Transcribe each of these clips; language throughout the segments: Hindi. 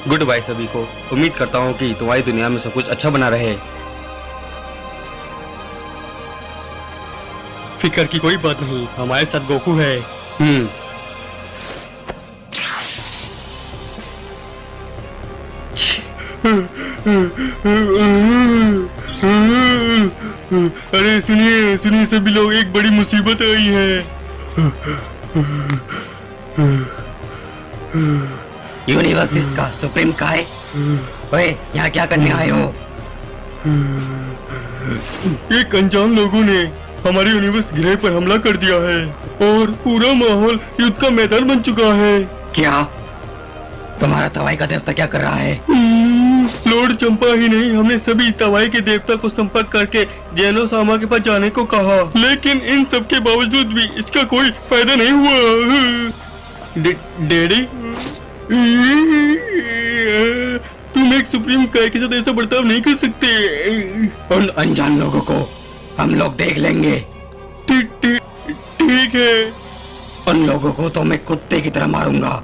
गुड बाय सभी को। उम्मीद करता हूँ कि तुम्हारी दुनिया में सब कुछ अच्छा बना रहे। फिकर की कोई बात नहीं, हमारे साथ गोकू है। अरे सुनिए सुनिए सभी लोग, एक बड़ी मुसीबत आई है। यूनिवर्सिस का सुप्रीम का है। ओए, यहाँ क्या करने आए हो? एक अनजान लोगों ने हमारे यूनिवर्स ग्रह पर हमला कर दिया है और पूरा माहौल युद्ध का मैदान बन चुका है। क्या? तुम्हारा तवाई का देवता क्या कर रहा है? लॉर्ड चंपा ही नहीं, हमने सभी तवाई के देवता को संपर्क करके जैनो सामा के पास जाने को कहा, लेकिन इन सब के बावजूद भी इसका कोई फायदा नहीं हुआ। डैडी, तुम एक सुप्रीम काय के साथ ऐसा बर्ताव नहीं कर सकते। उन अनजान लोगों को हम लोग देख लेंगे। ठीक है। उन लोगों को तो मैं कुत्ते की तरह मारूंगा।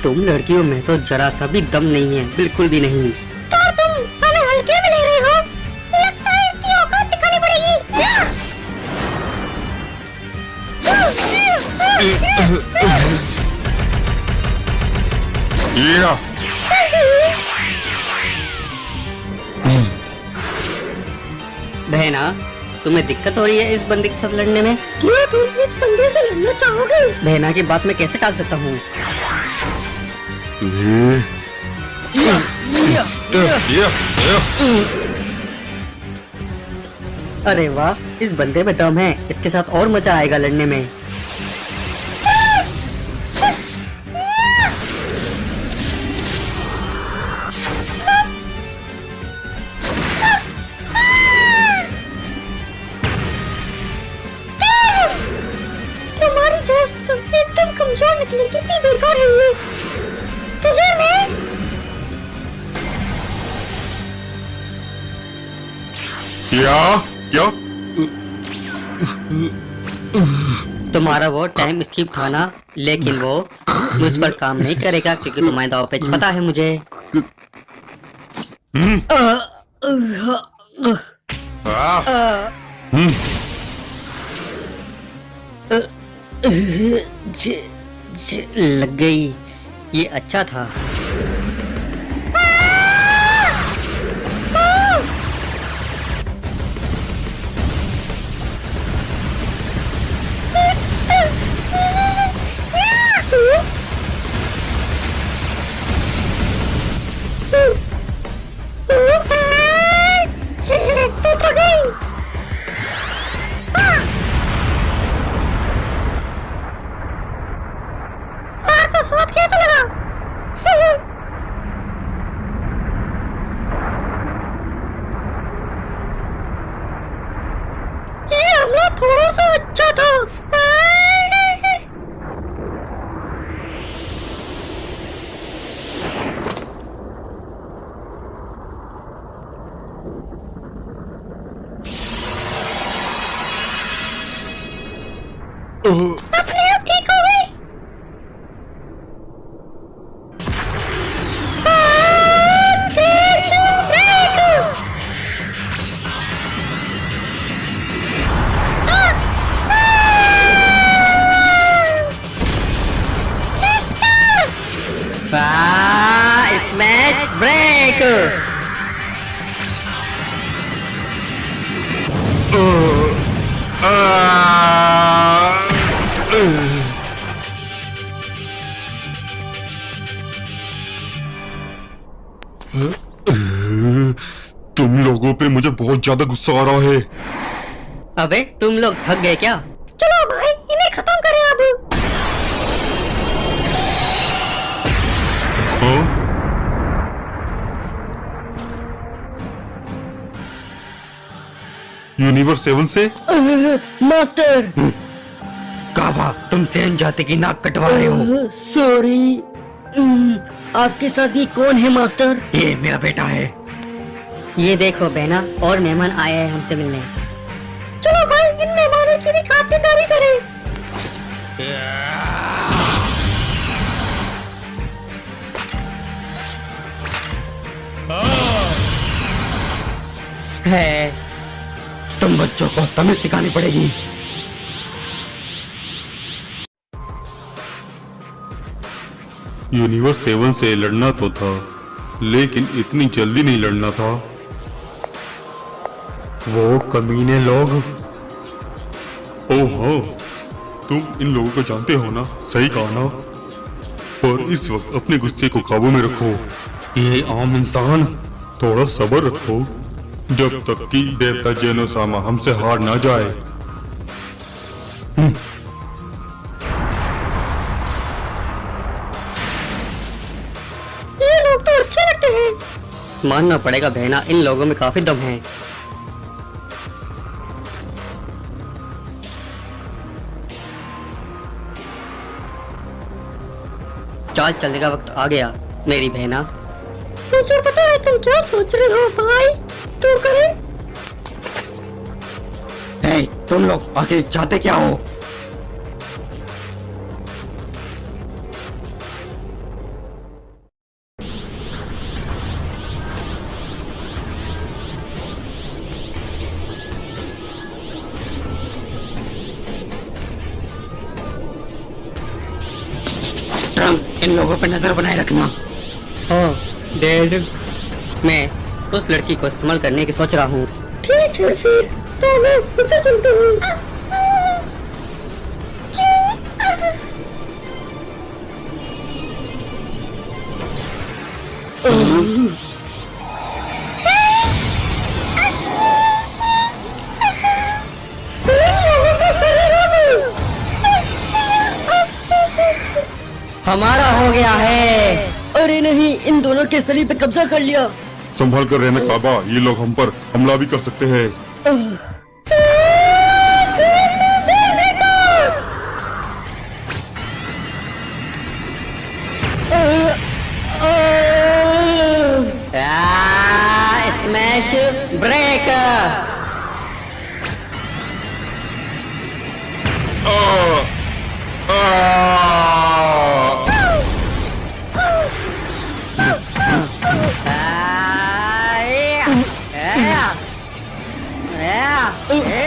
तुम लड़कियों में तो जरा सा भी दम नहीं है, बिल्कुल भी नहीं। तो तुम हमें हल्के में ले रहे हो? लगता है इसकी औकात दिखानी पड़ेगी। बहना, तुम्हें दिक्कत हो रही है इस बंदे के साथ लड़ने में? क्या तुम इस बंदे से लड़ना चाहोगे? बहना की बात मैं कैसे टाल सकता हूँ? अरे वाह, इस बंदे में दम है, इसके साथ और मजा आएगा लड़ने में। तुम्हारी दोस्त एकदम कमजोर निकली, कितनी बेकार है ये। तुझे मैं क्या? तुम्हारा वो टाइम स्किप था ना, लेकिन वो मुझ पर काम नहीं करेगा क्योंकि तुम्हारे दाव पेच पता है मुझे। लग गई, ये अच्छा था। तो थक गई। आपको स्वाद कैसा लगा? ये हमला थोड़ा सा अच्छा था। अपने आप ठीक हो गई। Smash break. तुम लोगों पे मुझे बहुत ज्यादा गुस्सा आ रहा है। अबे तुम लोग थक गए क्या? चलो भाई, इन्हें खत्म करें अब। यूनिवर्स 7 से? मास्टर काबा, तुम सेन जाति की नाक कटवा रहे हो। सॉरी। आपके साथ ये कौन है मास्टर? ये मेरा बेटा है। ये देखो बहना, और मेहमान आए हैं हमसे मिलने। चलो भाई, इन मेहमानों की भी खातिरदारी करें। है, तुम बच्चों को तमीज सिखानी पड़ेगी। यूनिवर्स 7 से लड़ना तो था, लेकिन इतनी जल्दी नहीं लड़ना था। वो कमीने लोग। ओह हाँ, तुम इन लोगों को जानते हो ना? सही कहा ना? पर इस वक्त अपने गुस्से को काबू में रखो। ये आम इंसान। थोड़ा सब्र रखो, जब तक कि देवता जेनोसामा हमसे हार ना जाए। ये लोग तो अच्छे लगते हैं। मानना पड़ेगा बहना, इन लोगों में काफी दम है। चाल चलने का वक्त आ गया मेरी बहना। मुझे पता है तुम क्या सोच रहे हो भाई। तो करें। है, तुम लोग आखिर चाहते क्या हो? ट्रम्प, इन लोगों पर नजर बनाए रखना। हाँ डैड, मैं उस लड़की को इस्तेमाल करने की सोच रहा हूँ। ठीक है फिर, तो मैं उसे चुनता हूँ। हमारा हो गया है। अरे नहीं, इन दोनों के शरीर पे कब्जा कर लिया। संभल कर रहना काबा, ये लोग हम पर हमला भी कर सकते हैं। Smash break.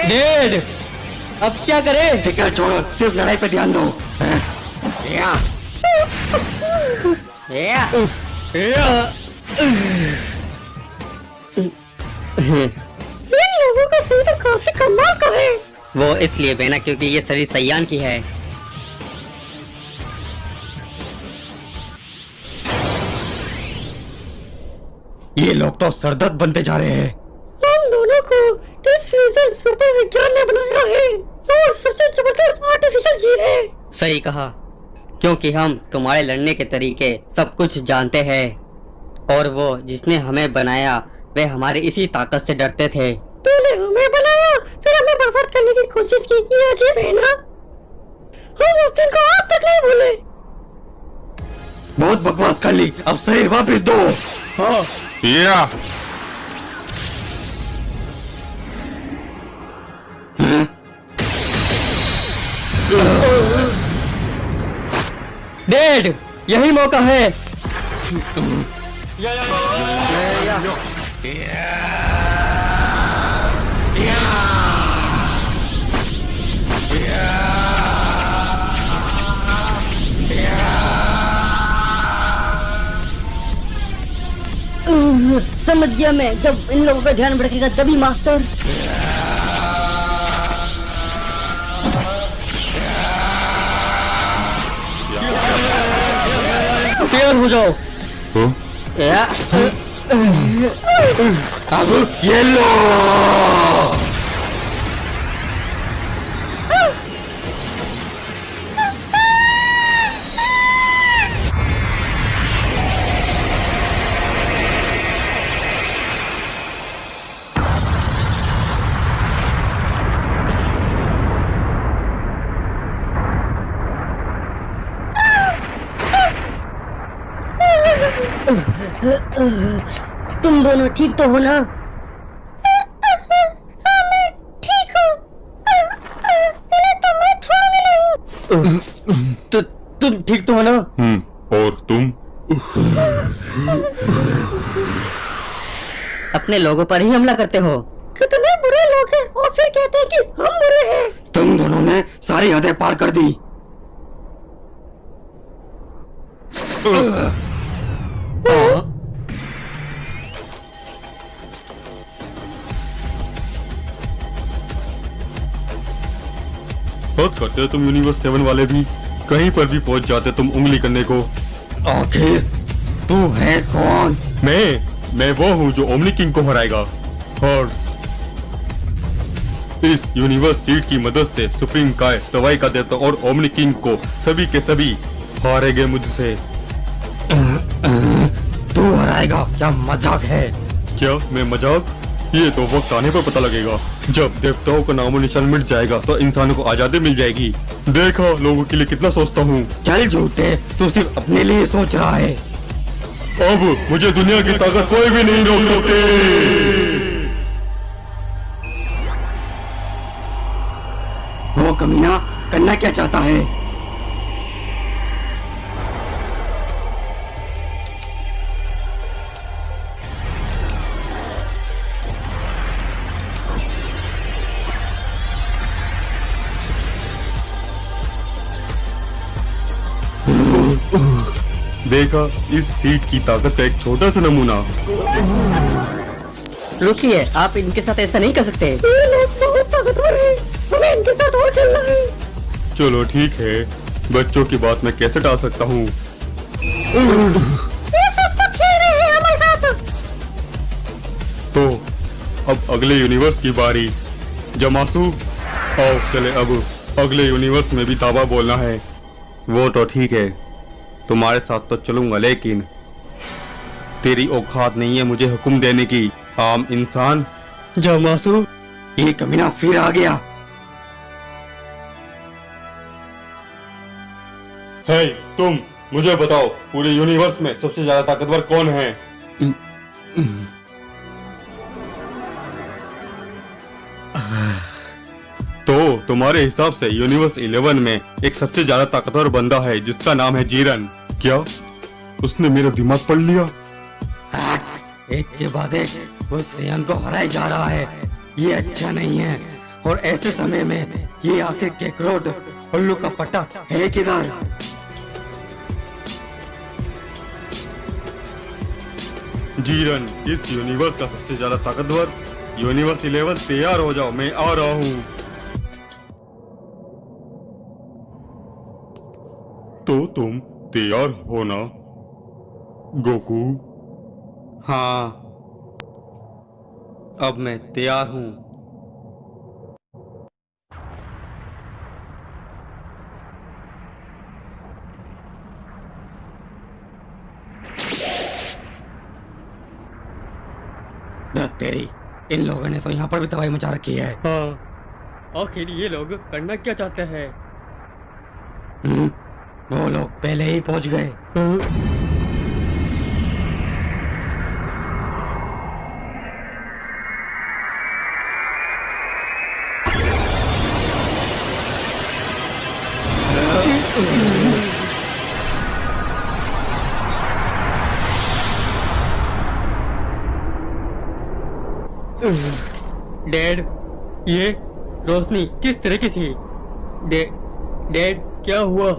डेड, अब क्या करें? फिक्र छोड़ो, सिर्फ लड़ाई पे ध्यान दो। या, इन लोगों का शरीर तो काफी कमाल का है। वो इसलिए बहना क्योंकि ये शरीर सयान की है। ये लोग तो सरदर्द बनते जा रहे हैं। हम दोनों को डिसफ्यूजन सुपर विज्ञान ने बनाया है और सबसे जबरदस्त आर्टिफिशियल जीव है। सही कहा, क्योंकि हम तुम्हारे लड़ने के तरीके सब कुछ जानते हैं, और वो जिसने हमें बनाया वे हमारी इसी ताकत से डरते थे। पहले हमें बनाया, फिर हमें बर्बाद करने की कोशिश की। ये अजीब है ना? हम उस दिन को आज तक नहीं भूले। बहुत बकवास कर ली, अब शरीर वापस दो। हाँ, या डैड, यही मौका है। समझ गया मैं, जब इन लोगों का ध्यान भटकेगा तभी मास्टर। तैयार हो जाओ। अब ये लो। तुम दोनों ठीक तो हो ना? मैं ठीक हूँ। इन्हें तो मैं छोड़ूंगी नहीं। तो तुम ठीक तो हो ना? और तुम? अपने लोगों पर ही हमला करते हो। कितने बुरे लोग हैं और फिर कहते हैं कि हम बुरे हैं। तुम दोनों ने सारी हदें पार कर दी। बहुत करते हो तुम यूनिवर्स 7 वाले भी। कहीं पर भी पहुंच जाते तुम उंगली करने को। आखिर तू है कौन? मैं वो हूँ जो ओमनी किंग को हराएगा। हॉर्स। इस यूनिवर्स सीट की मदद से सुप्रीम काय, दवाई का देवता और ओमनी किंग को सभी के सभी हारेंगे मुझसे। तू हराएगा? क्या मजाक है? क्या मैं मजाक? ये तो वक्त आने पर पता लगेगा। जब देवताओं का नामो निशान मिट जाएगा तो इंसानों को आजादी मिल जाएगी। देखा लोगों के लिए कितना सोचता हूँ। चल झूठे, तू सिर्फ अपने लिए सोच रहा है। अब मुझे दुनिया की ताकत कोई भी नहीं रोक सकती। वो कमीना करना क्या चाहता है? देखा इस सीट की ताकत का एक छोटा सा नमूना। रुकिए, आप इनके साथ ऐसा नहीं कर सकते। ये लोग बहुत ताकतवर हैं। हमें इनके साथ और खेलना है। चलो ठीक है, बच्चों की बात मैं कैसे टाल सकता हूँ। ये सब तो खेल रहे हैं हमारे साथ। तो अब अगले यूनिवर्स की बारी। जमासू आओ चले, अब अगले यूनिवर्स में भी दावा बोलना है। वो तो ठीक है, तुम्हारे साथ तो चलूंगा, लेकिन तेरी औकात नहीं है मुझे हुक्म देने की, आम इंसान। जमासू, ये कमीना फिर आ गया। हे तुम, मुझे बताओ पूरे यूनिवर्स में सबसे ज्यादा ताकतवर कौन है? तो तुम्हारे हिसाब से यूनिवर्स 11 में एक सबसे ज्यादा ताकतवर बंदा है जिसका नाम है जीरन। क्या उसने मेरा दिमाग पढ़ लिया? एक के बाद एक उस सियान को हराया जा रहा है। ये अच्छा नहीं है। और ऐसे समय में ये आखिर केकरोट उल्लू का पट्टा है किधर? जीरन इस यूनिवर्स का सबसे ज्यादा ताकतवर। यूनिवर्स 11 तैयार हो जाओ, मैं आ रहा हूँ। तो तुम तैयार हो ना गोकू? हाँ, अब मैं तैयार हूँ। तेरी, इन लोगों ने तो यहाँ पर भी तबाही मचा रखी है। हाँ, आखिर ये लोग करना क्या चाहते हैं? वो लोग पहले ही पहुंच गए। डैड, ये रोशनी किस तरह की थी? डैड, क्या हुआ?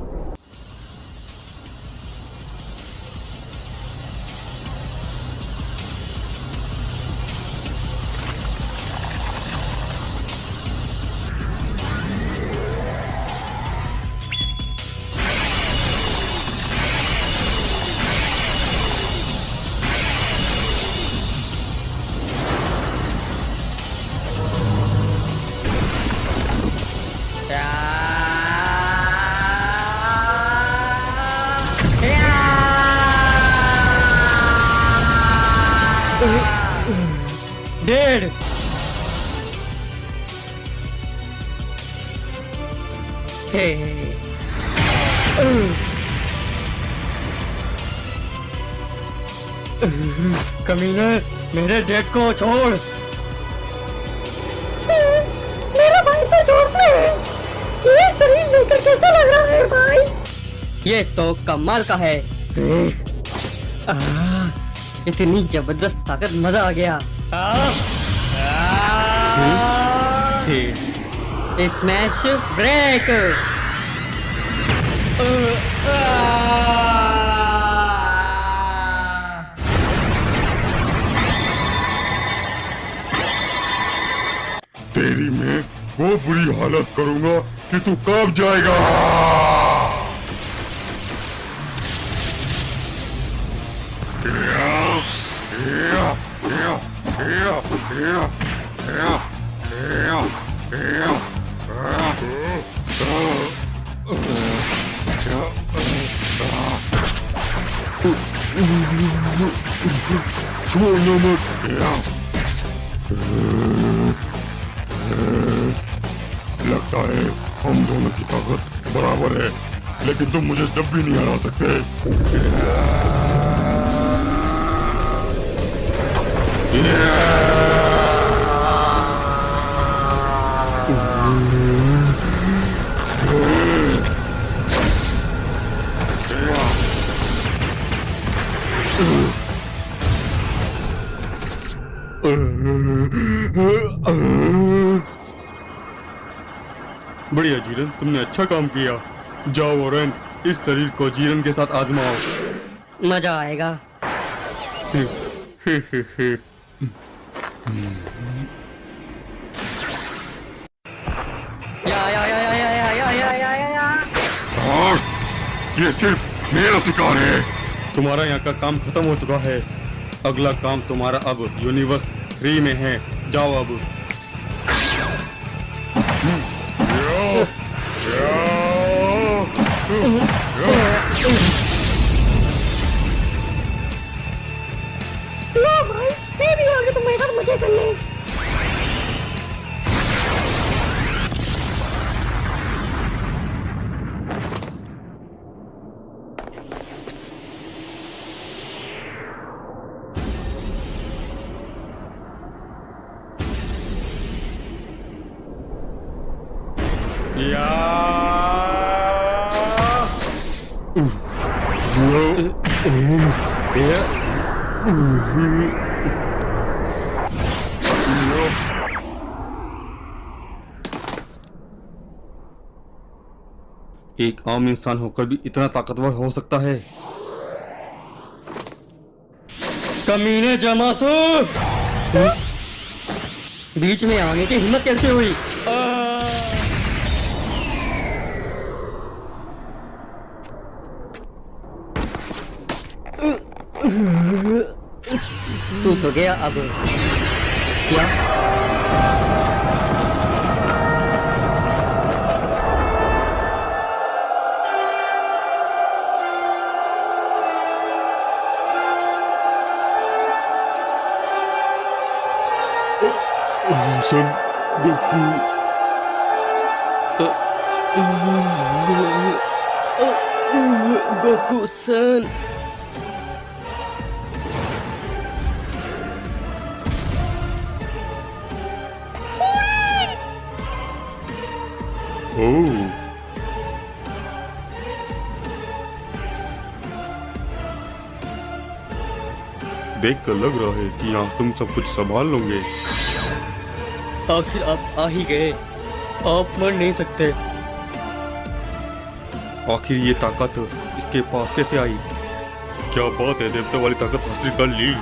डैड, कमीने, मेरे डेड को छोड़। मेरा भाई तो जोश में है। ये शरीर लेकर कैसा लग रहा है भाई? ये तो कमाल का है। इतनी जबरदस्त ताकत, मजा आ गया। Smash break. तेरी मैं वो बुरी हालत करूंगा कि तू कांप जाएगा। छोड़ना मत। लगता है हम दोनों की ताकत बराबर है, लेकिन तुम मुझे जब भी नहीं हरा सकते। बढ़िया जीरन, तुमने अच्छा काम किया। जाओ ओरेन, इस शरीर को जीरन के साथ आजमाओ। मजा आएगा। और ये सिर्फ मेरा शिकार है। तुम्हारा यहाँ का काम खत्म हो चुका है। अगला काम तुम्हारा अब यूनिवर्स 3 में है। जाओ अब। लो भाई, मैं भी आ गया तुम्हारे साथ मजे करने। एक आम इंसान होकर भी इतना ताकतवर हो सकता है। कमीने जमासू, बीच में आने की हिम्मत कैसे हुई? तू तो गया अब। क्या? सन गोकू, गोकू सन। ओह, देखकर लग रहा है कि यहाँ तुम सब कुछ संभाल लोगे। आखिर आप आ ही गए। आप मर नहीं सकते। आखिर ये ताकत इसके पास कैसे आई? क्या बात है, देवता वाली ताकत हासिल कर ली।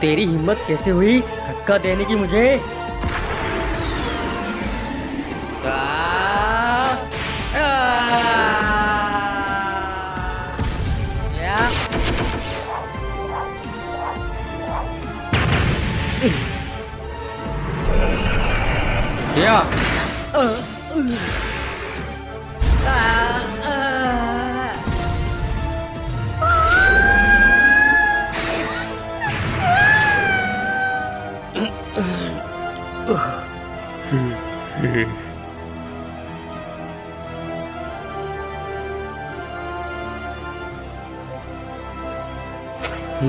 तेरी हिम्मत कैसे हुई धक्का देने की मुझे? या तो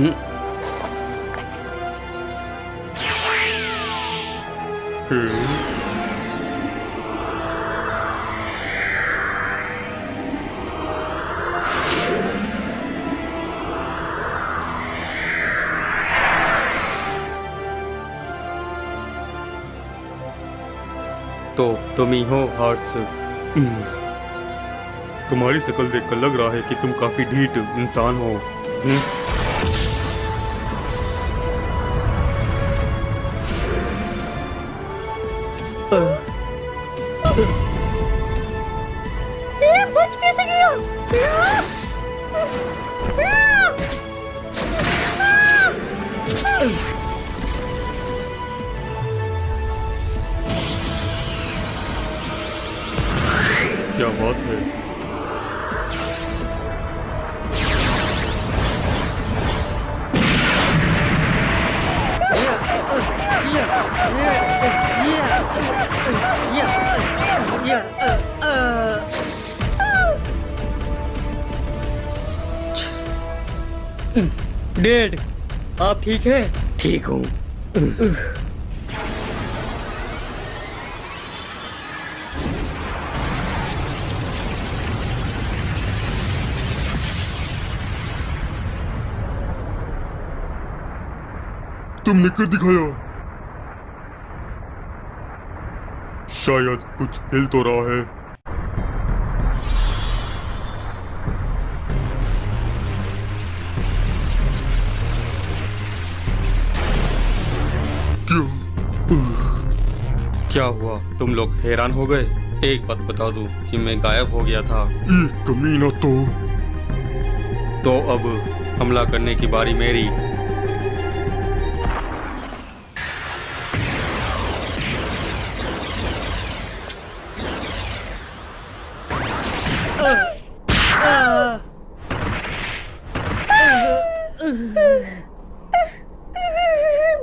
तुम ही हो हर्ष। तुम्हारी शक्ल देखकर लग रहा है कि तुम काफी ढीठ इंसान हो। ये बच कैसे गया? क्या बात है? डेड, आप ठीक हैं? ठीक हूँ। तुमने कर दिखाया। शायद कुछ हिल तो रहा है। क्या हुआ, तुम लोग हैरान हो गए? एक बात बता दूं कि मैं गायब हो गया था। ये कमीना तो अब हमला करने की बारी मेरी।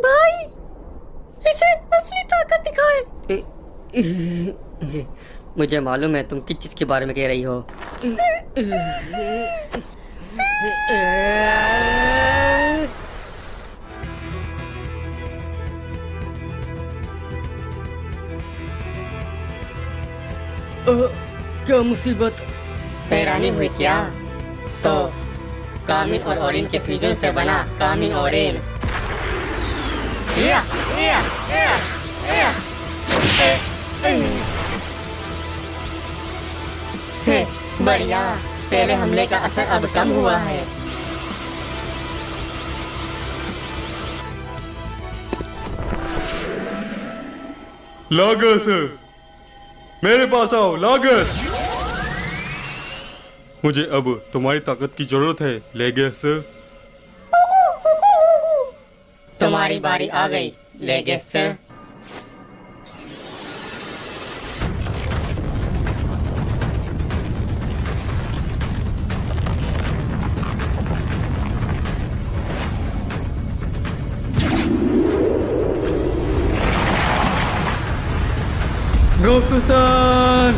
भाई, इसे असली ताकत दिखाए। मुझे मालूम है तुम किस चीज के बारे में कह रही हो। क्या मुसीबत? हैरानी हुई क्या? तो कामिन और ओरिन के फ्यूजन से बना कामिन ओरिन। बढ़िया, पहले हमले का असर अब कम हुआ है। लागस, मेरे पास आओ लागस। मुझे अब तुम्हारी ताकत की जरूरत है लेगस। तुम्हारी बारी आ गई लेगस। गोकुसान!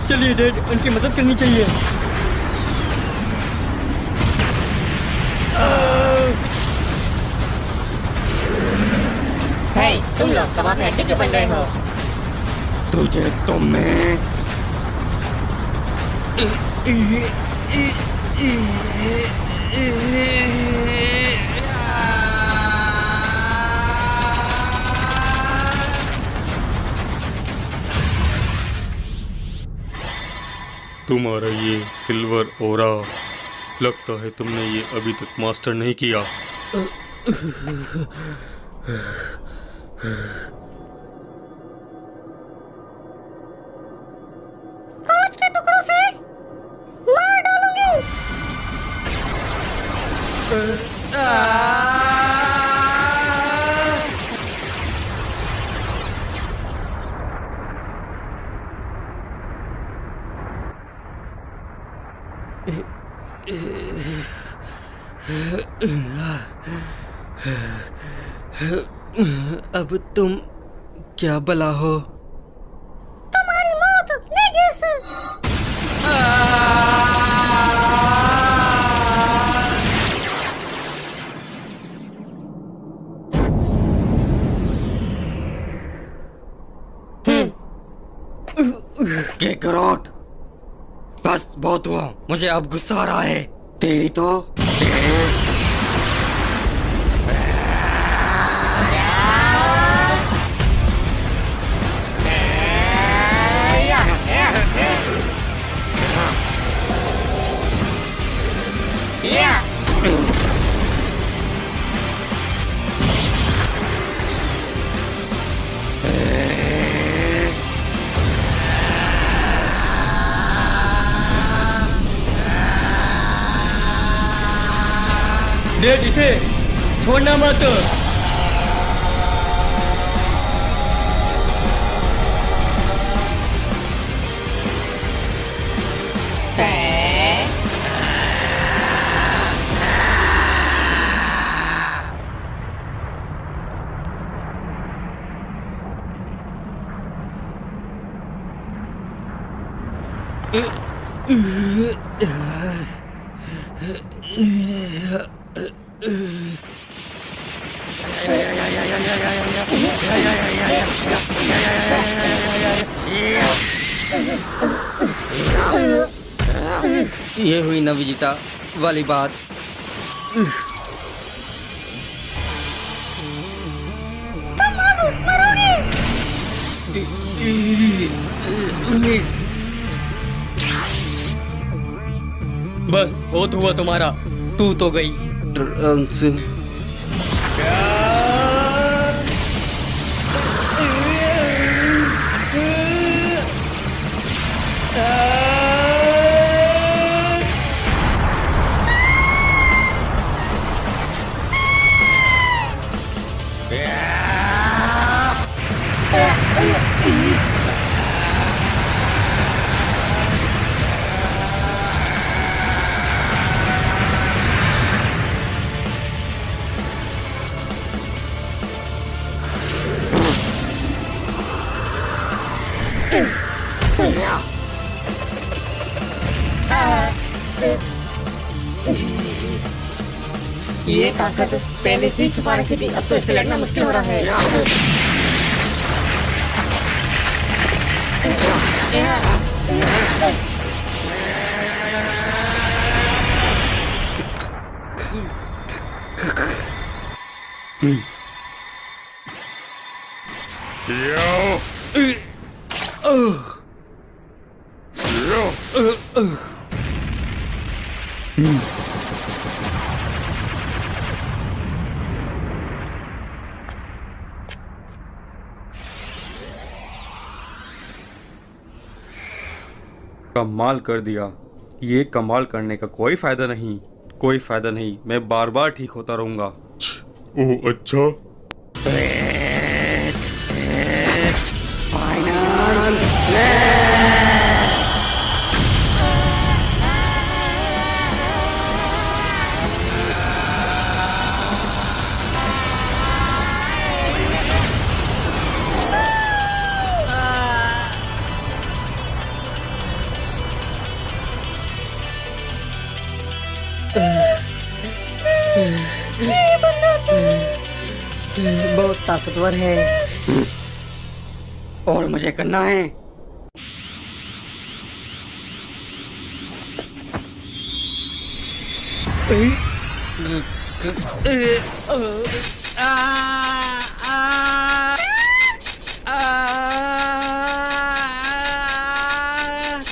चलिए डैड, उनकी मदद करनी चाहिए। हे, तुम लोग कबाब हड्डी क्यों बन रहे हो? तुझे तो मैं तुम्हारा ये सिल्वर ओरा, लगता है तुमने ये अभी तक मास्टर नहीं किया। कांच के टुकड़ों से मार डालूंगी। अब तुम क्या भला हो? तुम्हारी मौत लेगेस। केकरोट, बस बहुत हुआ, मुझे अब गुस्सा आ रहा है। तेरी तो डेड इसे छोड़ना मत। ये हुई ना विजिता वाली बात। बस बहुत हुआ तुम्हारा, तू तो गई। ट्रंक्स, ये ताकत पहले से ही छुपा रखी थी, अब तो इससे लड़ना मुश्किल हो रहा है। कमाल कर दिया। ये कमाल करने का कोई फायदा नहीं, कोई फायदा नहीं। मैं बार बार ठीक होता रहूंगा। ओह अच्छा। बहुत ताकतवर है। और मुझे करना है।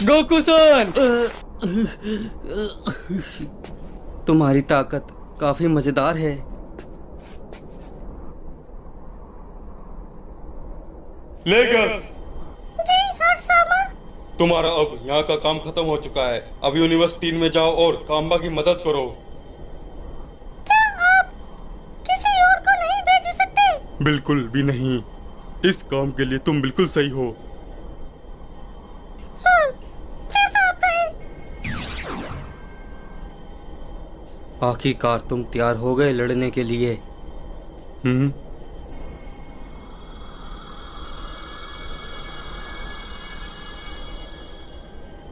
गोकुसन, तुम्हारी ताकत काफी मजेदार है। लेगस, जी हर्षामा। तुम्हारा अब यहाँ का काम खत्म हो चुका है। अब यूनिवर्स 3 में जाओ और काम्बा की मदद करो। क्या आप किसी और को नहीं भेज सकते? बिल्कुल भी नहीं। इस काम के लिए तुम बिल्कुल सही हो। हाँ, जैसा आप कहें। आखिरकार तुम तैयार हो गए लड़ने के लिए।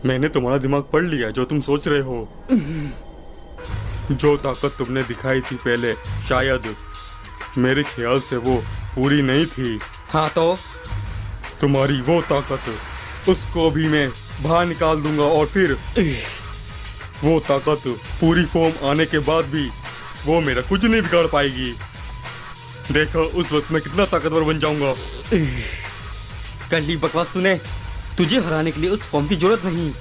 मैंने तुम्हारा दिमाग पढ़ लिया जो तुम सोच रहे हो। जो ताकत तुमने दिखाई थी पहले, शायद मेरे ख्याल से वो पूरी नहीं थी। हाँ तो तुम्हारी वो ताकत, उसको भी मैं बाहर निकाल दूंगा और फिर वो ताकत पूरी फॉर्म आने के बाद भी वो मेरा कुछ नहीं बिगाड़ पाएगी। देखो उस वक्त मैं कितना ताकतवर बन जाऊंगा। कर ली बकवास तूने। तुझे हराने के लिए उस फॉर्म की जरूरत नहीं।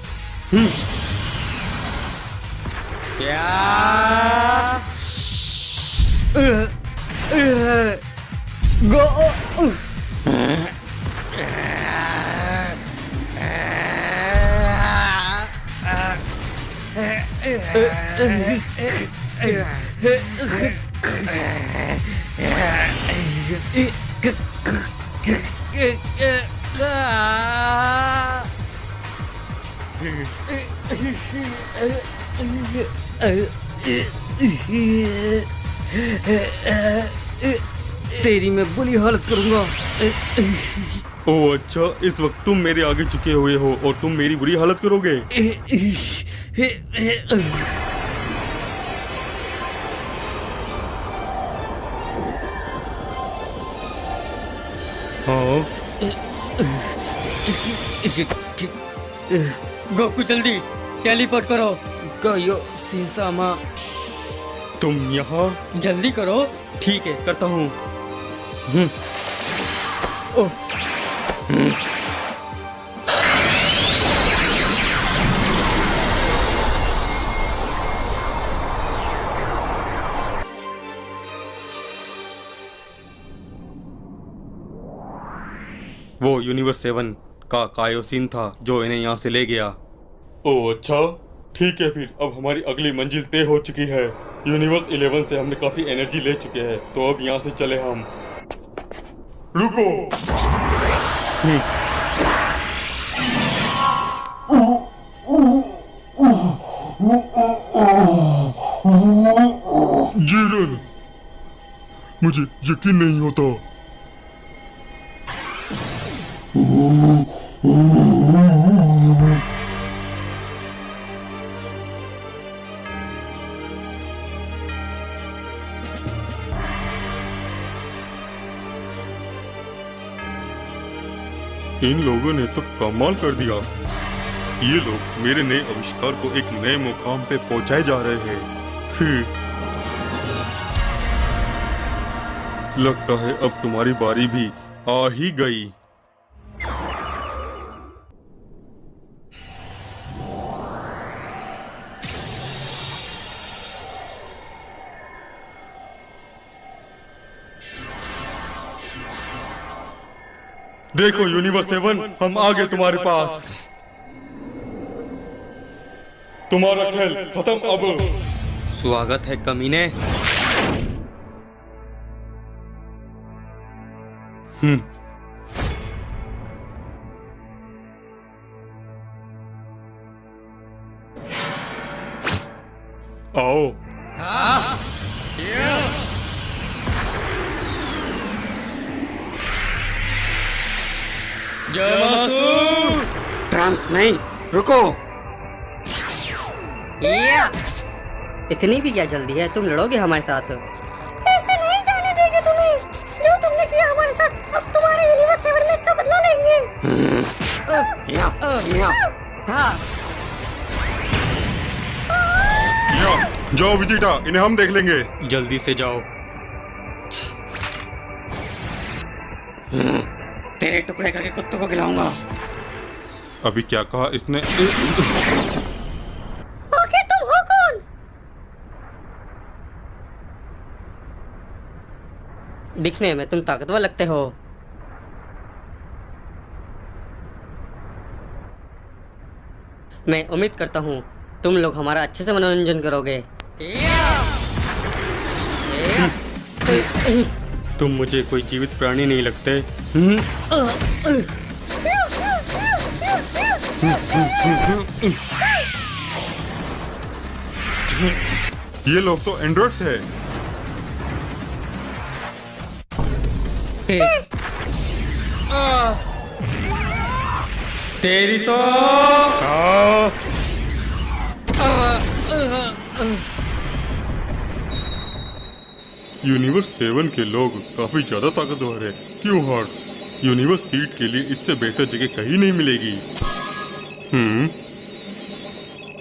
तेरी मैं बुरी हालत करूंगा। ओह अच्छा, इस वक्त तुम मेरे आगे झुके हुए हो और तुम मेरी बुरी हालत करोगे। हाँ गोकू जल्दी टेलीपोर्ट करो। गायो सिंसामा। तुम यहाँ? जल्दी करो। ठीक है करता हूँ। वो यूनिवर्स 7 का कायोसिन था जो इन्हें यहाँ से ले गया। ओह अच्छा, ठीक है, फिर अब हमारी अगली मंजिल तय हो चुकी है। यूनिवर्स 11 से हमने काफी एनर्जी ले चुके हैं, तो अब यहाँ से चले हम। रुको। जीरन, मुझे यकीन नहीं होता। इन लोगों ने तो कमाल कर दिया। ये लोग मेरे नए आविष्कार को एक नए मुकाम पे पहुंचाए जा रहे हैं। लगता है अब तुम्हारी बारी भी आ ही गई। देखो यूनिवर्स 7, हम आ गए तुम्हारे पास। तुम्हारा खेल खत्म अब। स्वागत है कमीने। आओ। ट्रांस नहीं, रुको। इतनी भी क्या जल्दी है? तुम लड़ोगे हमारे साथ? ऐसे नहीं जाने देंगे तुम्हें। जो तुमने किया हमारे साथ, अब तुम्हारे यूनिवर्स 7 में इसका बदला लेंगे। हाँ। जाओ विजिटा, इन्हें हम देख लेंगे। जल्दी से जाओ। तेरे टुकड़े करके कुत्तों को खिलाऊंगा। अभी क्या कहा इसने? आखिर तुम हो कौन? दिखने में तुम ताकतवर लगते हो। मैं उम्मीद करता हूँ तुम लोग हमारा अच्छे से मनोरंजन करोगे। तुम मुझे कोई जीवित प्राणी नहीं लगते। ये लोग तो एंड्रॉइड्स है। तेरी तो यूनिवर्स 7 के लोग काफी ज्यादा ताकतवर है। क्यों हार्ट्स? यूनिवर्स सीट के लिए इससे बेहतर जगह कहीं नहीं मिलेगी।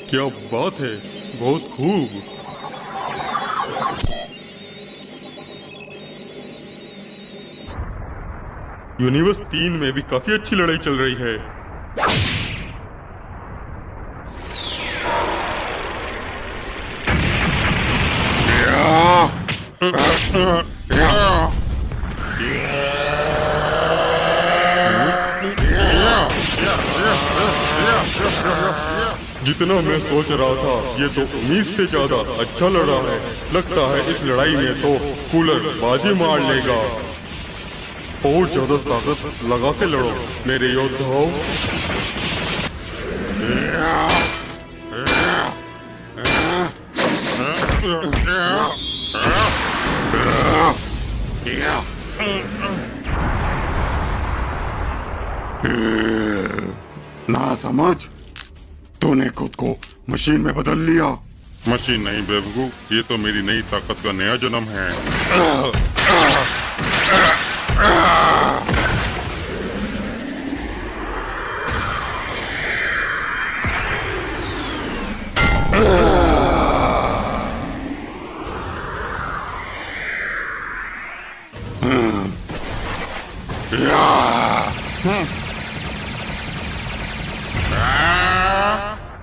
क्या बात है, बहुत खूब। यूनिवर्स 3 में भी काफी अच्छी लड़ाई चल रही है। जितना मैं सोच रहा था, ये तो उम्मीद से ज्यादा अच्छा लड़ा है। लगता है इस लड़ाई में तो कूलर बाजी मार लेगा। और ज्यादा ताकत लगा के लड़ो मेरे योद्धाओं। ना समझ, तूने खुद को मशीन में बदल लिया। मशीन नहीं बेवकूफ, ये तो मेरी नई ताकत का नया जन्म है।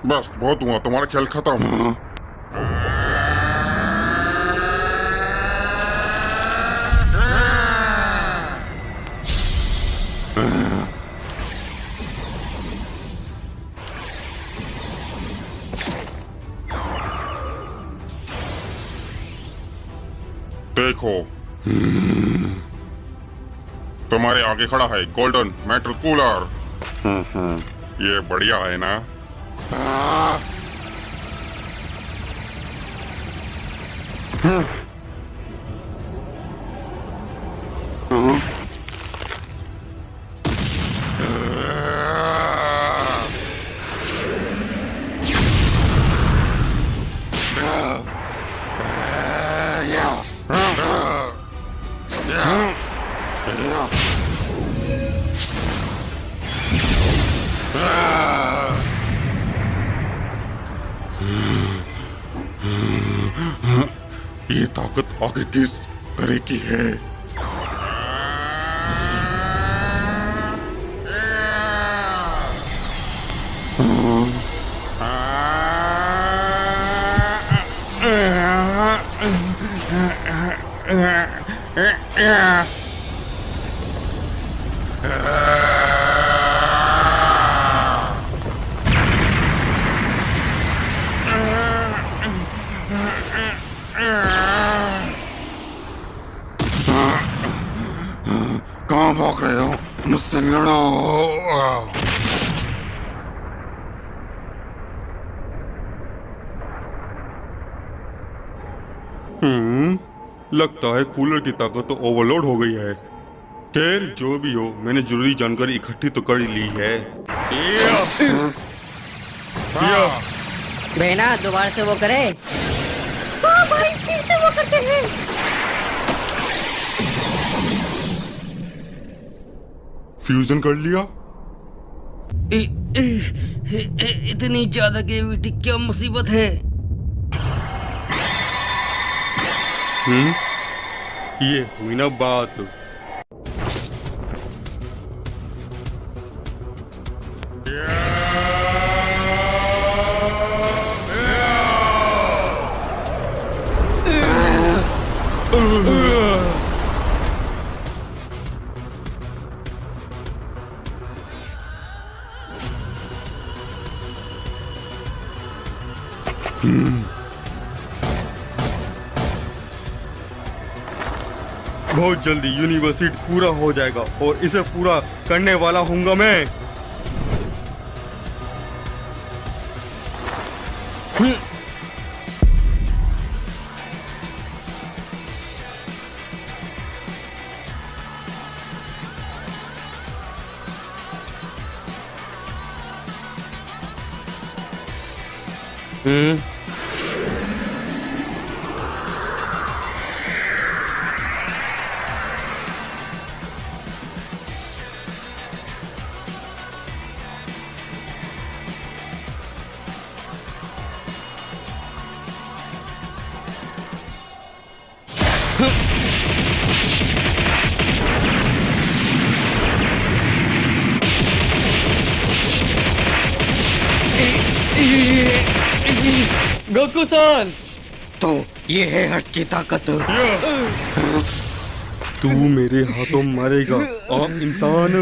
बस बहुत हुआ, तुम्हारा खेल खत्म। देखो, तुम्हारे आगे खड़ा है गोल्डन मेटल कूलर। ये बढ़िया है ना? ये ताकत आखिर किस तरह की है? कहाँ भाग रहे हो? मुझसे लड़ो। लगता है कूलर की ताकत तो ओवरलोड हो गई है। खैर जो भी हो, मैंने जरूरी जानकारी इकट्ठी तो कर ली है। बहना दोबारा से वो करे। हाँ भाई, फिर से वो करते हैं। फ्यूजन कर लिया। इतनी ज्यादा ग्रेविटी क्या मुसीबत है? ये हुई ना बात। बहुत जल्दी यूनिवर्सिटी पूरा हो जाएगा और इसे पूरा करने वाला हूँगा मैं। गोकू-सान, तो ये है हर्ष की ताकत। तू मेरे हाथों मरेगा आम इंसान।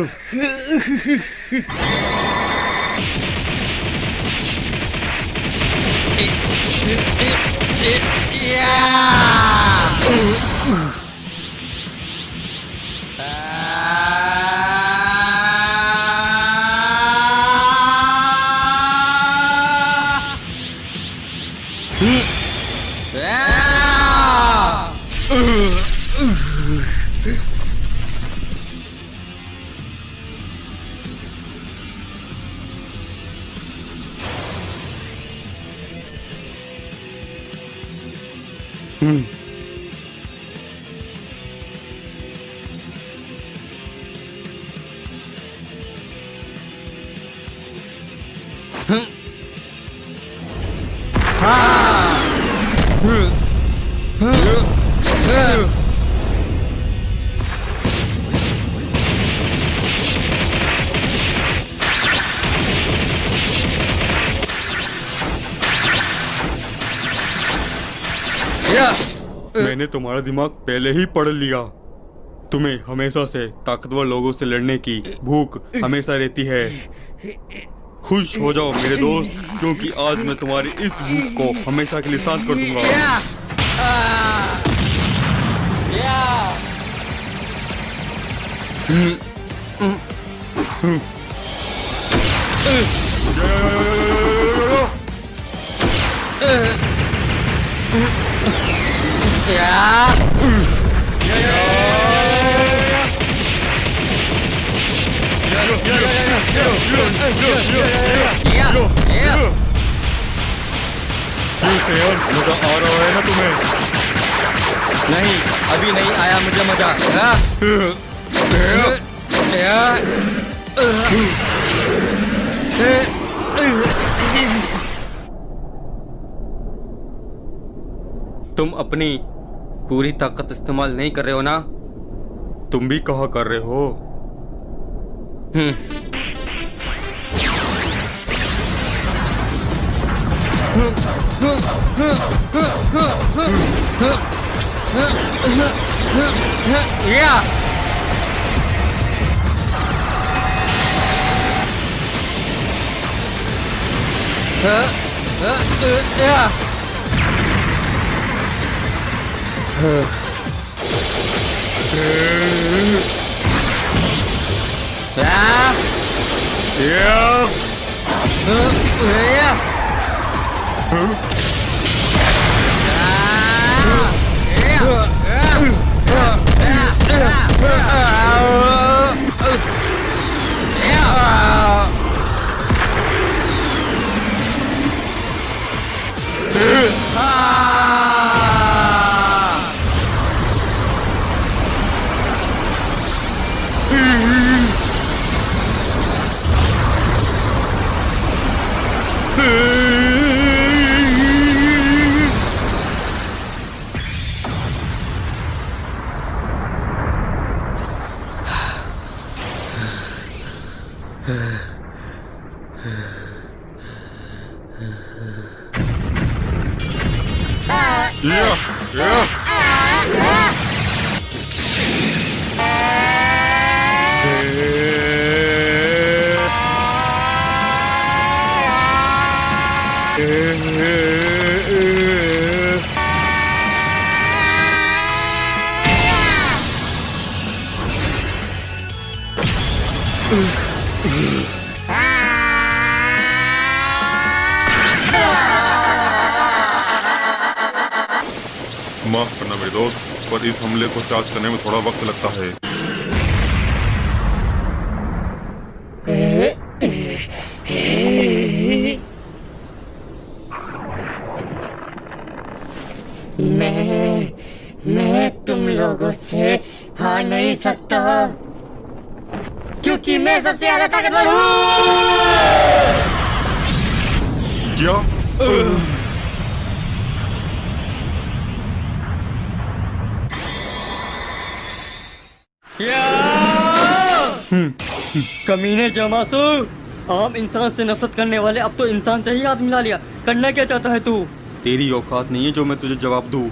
मैंने तुम्हारा दिमाग पहले ही पढ़ लिया। तुम्हें हमेशा से ताकतवर लोगों से लड़ने की भूख हमेशा रहती है। खुश हो जाओ मेरे दोस्त, क्योंकि आज मैं तुम्हारी इस भूख को हमेशा के लिए शांत कर दूंगा। मजा आ रहा है ना तुम्हें? नहीं, अभी नहीं आया मुझे मजा। तुम अपनी पूरी ताकत इस्तेमाल नहीं कर रहे हो ना? तुम भी कहा कर रहे हो? माफ करना मेरे दोस्त, पर इस हमले को चार्ज करने में थोड़ा वक्त लगता है। मैं तुम लोगों से हार नहीं सकता क्योंकि मैं सबसे ज्यादा ताकतवर हूँ। क्या? कमीने जमासु, आम इंसान से नफरत करने वाले अब तो इंसान से ही हाथ मिला लिया। करना क्या चाहता है तू? तेरी औकात नहीं है जो मैं तुझे जवाब दूं।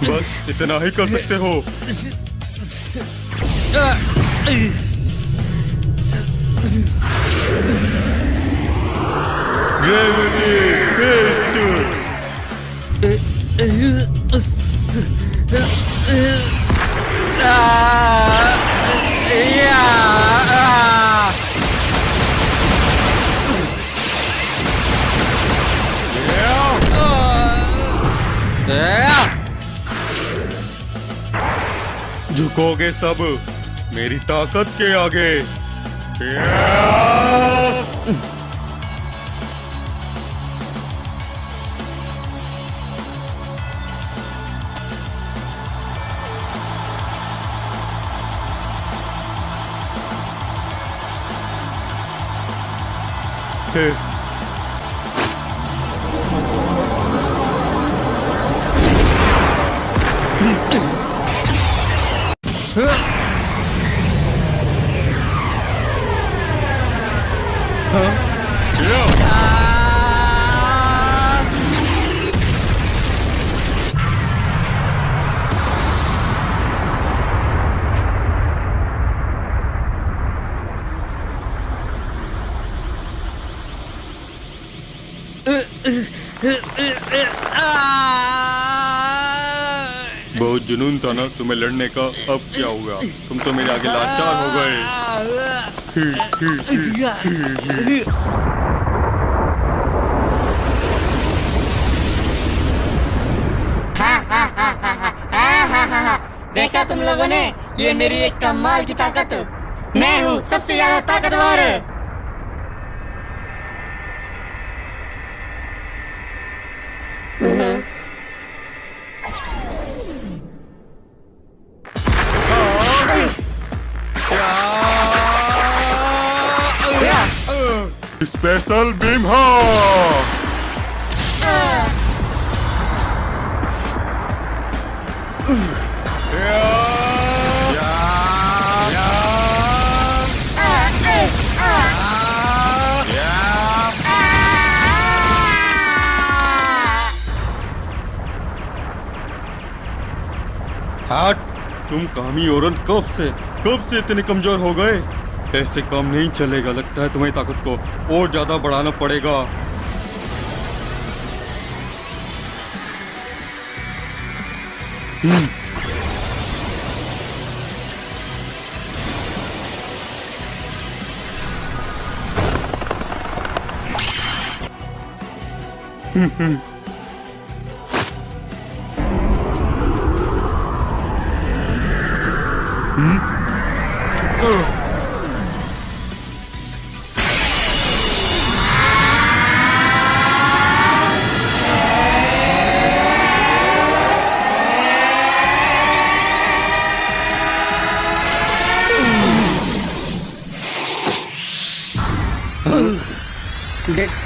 बस इतना ही कर सकते हो। Gravity fest. झुकोगे सब मेरी ताकत के आगे। बहुत जुनून था ना तुम्हें लड़ने का, अब क्या होगा? तुम तो मेरे आगे लाचार हो गए। देखा तुम लोगों ने, ये मेरी एक कमाल की ताकत। मैं हूँ सबसे ज्यादा ताकतवर। स्पेशल बीम हा। हट, तुम कामी औरत कब से इतने कमजोर हो गए? ऐसे काम नहीं चलेगा। लगता है तुम्हारी ताकत को और ज्यादा बढ़ाना पड़ेगा।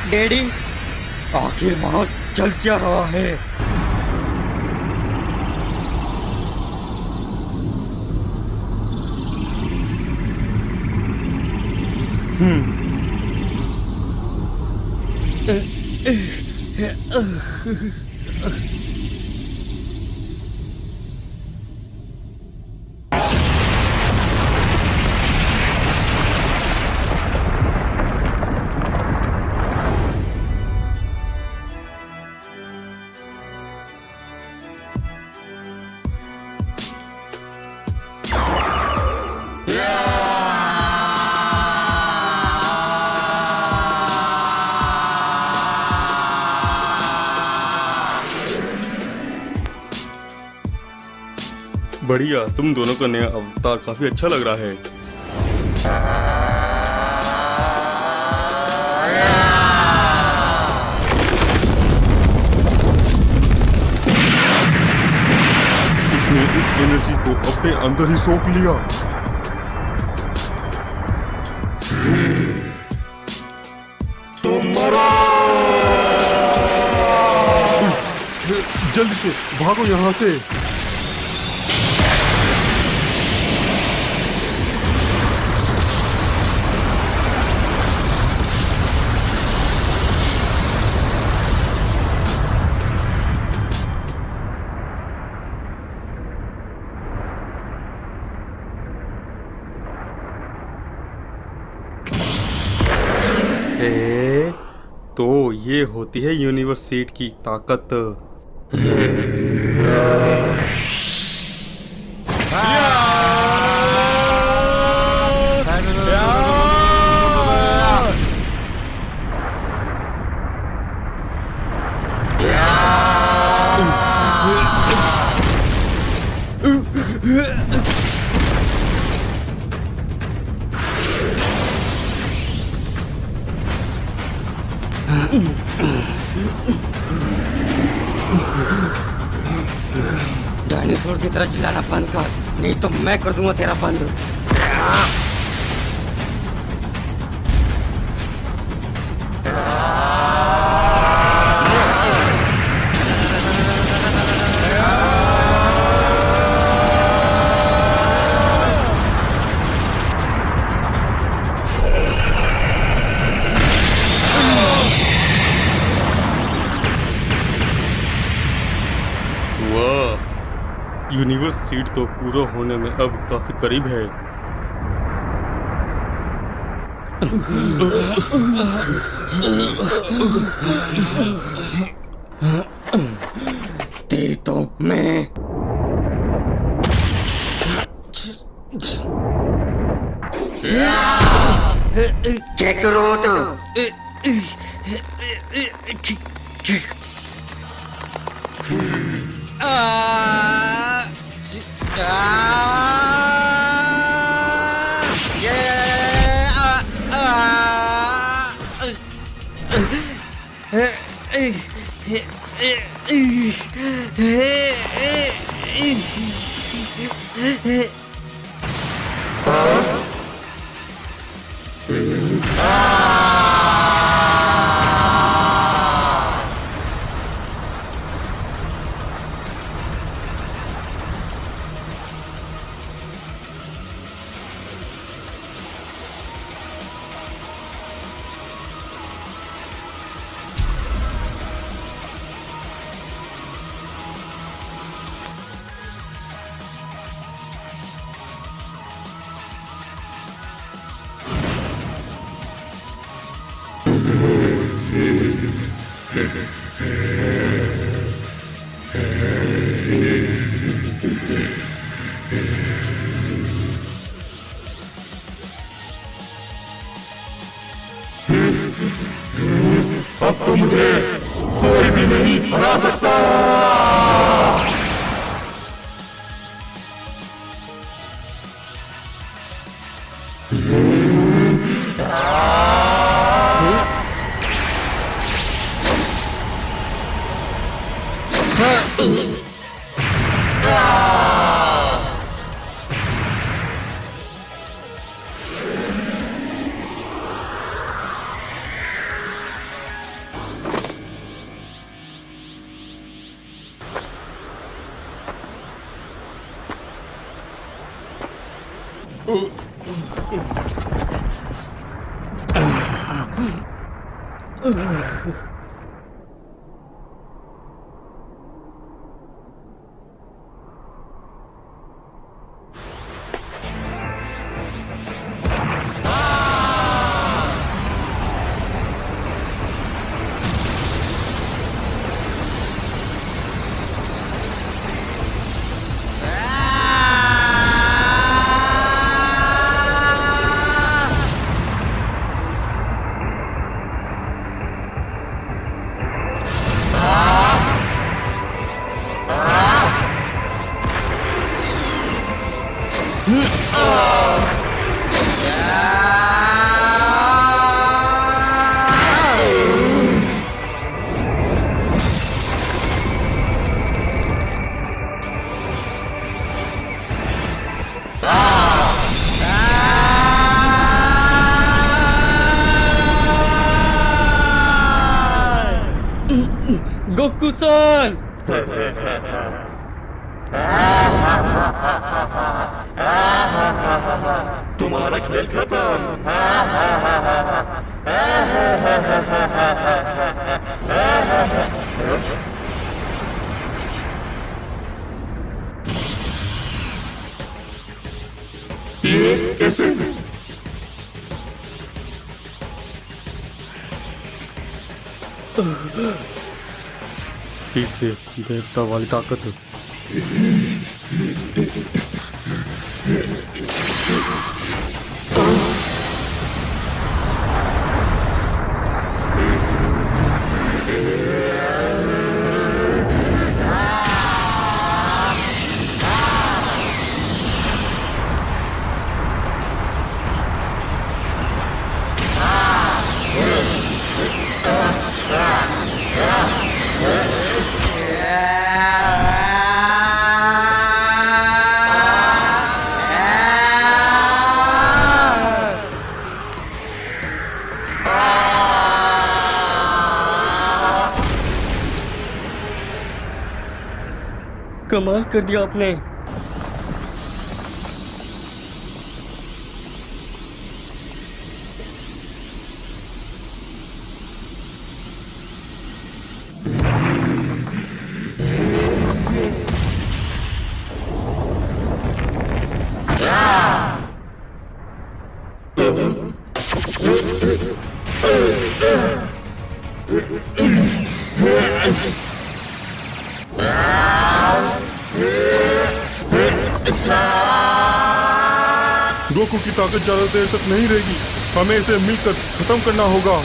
डैडी, आखिर वहां चल क्या रहा है? बढ़िया, तुम दोनों का नया अवतार काफी अच्छा लग रहा है। उसने इस एनर्जी को अपने अंदर ही सोख लिया। तुम मरो! जल्दी से भागो यहाँ से। तो ये होती है यूनिवर्स सीड की ताकत। डायनासोर की तरह चिल्लाना बंद कर, नहीं तो मैं कर दूंगा तेरा बंद। यूनिवर्स सीड तो पूरा होने में अब काफी करीब है। तेरी तो मैं कैकरोट अब तो मुझे कोई भी नहीं हरा सकता। गोकुसान। तुम्हारा खेल खत्म। ये कैसे? फिर से देवता वाली ताकत। कमाल कर दिया आपने। गोकू की ताकत ज्यादा देर तक नहीं रहेगी, हमें इसे मिलकर खत्म करना होगा।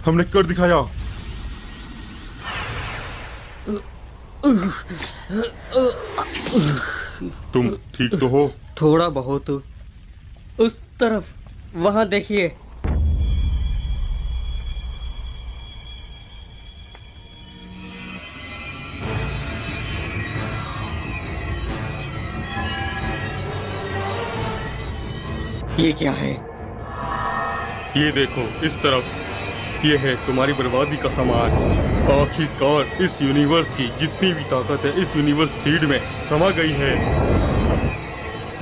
हमने कर दिखाया। तुम ठीक तो हो? थोड़ा बहुत। उस तरफ वहां देखिए। ये क्या है? ये देखो इस तरफ, ये है तुम्हारी बर्बादी का सामान। आखिरकार इस यूनिवर्स की जितनी भी ताकत है इस यूनिवर्स सीड में समा गई है।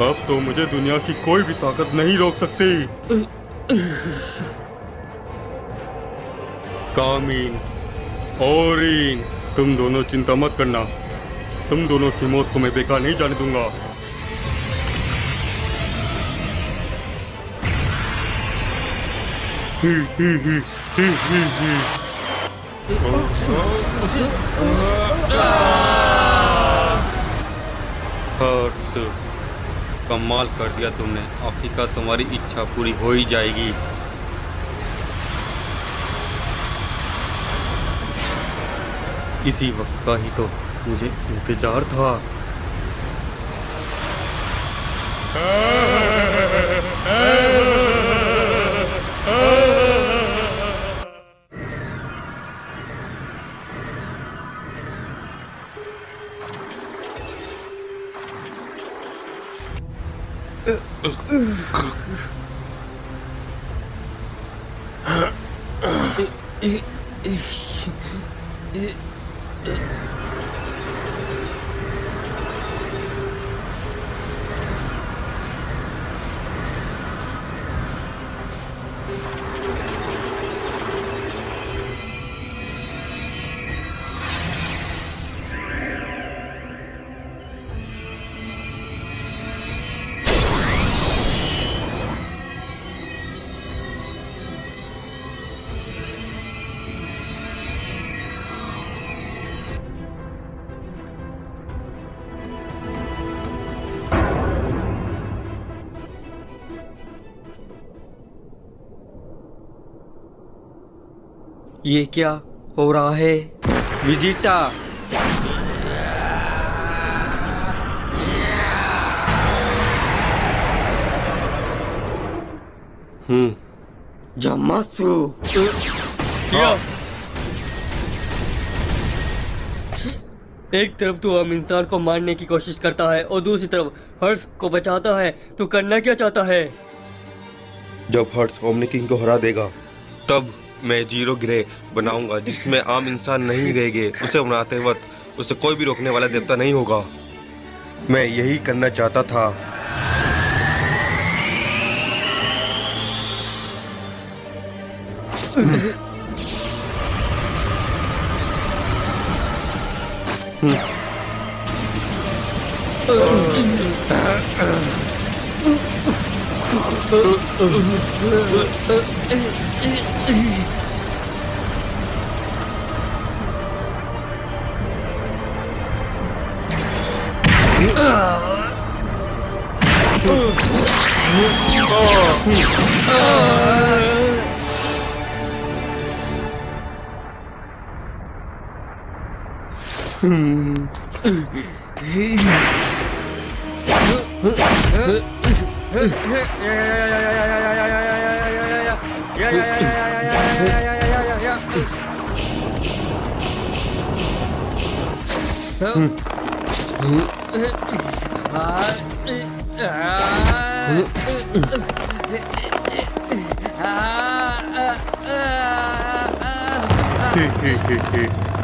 अब तो मुझे दुनिया की कोई भी ताकत नहीं रोक सकती। कामिन, ओरिन, तुम दोनों चिंता मत करना, तुम दोनों की मौत को मैं बेकार नहीं जाने दूंगा। हर्ट्स, कमाल कर दिया तुमने। आखिरकार तुम्हारी इच्छा पूरी हो ही जाएगी। इसी वक्त का ही तो मुझे इंतजार था। ये क्या हो रहा है विजिटा? जमासु एक तरफ तू आम इंसान को मारने की कोशिश करता है और दूसरी तरफ हर्ष को बचाता है। तू करना क्या चाहता है? जब हर्ष ओमनी किंग को हरा देगा तब मैं जीरो ग्रे बनाऊंगा जिसमें आम इंसान नहीं रहेंगे। उसे बनाते वक्त उसे कोई भी रोकने वाला देवता नहीं होगा। मैं यही करना चाहता था।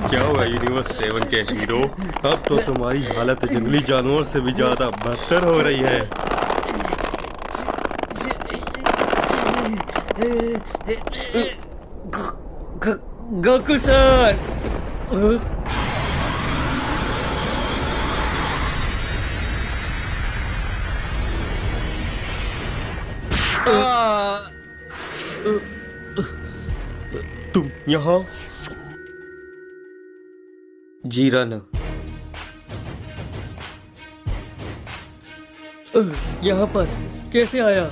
क्या हुआ यूनिवर्स 7 के हीरो? अब तो तुम्हारी हालत जंगली जानवर से भी ज्यादा बदतर हो रही है। गोकू सर, तुम यहाँ? जीराना, यहाँ पर कैसे आया?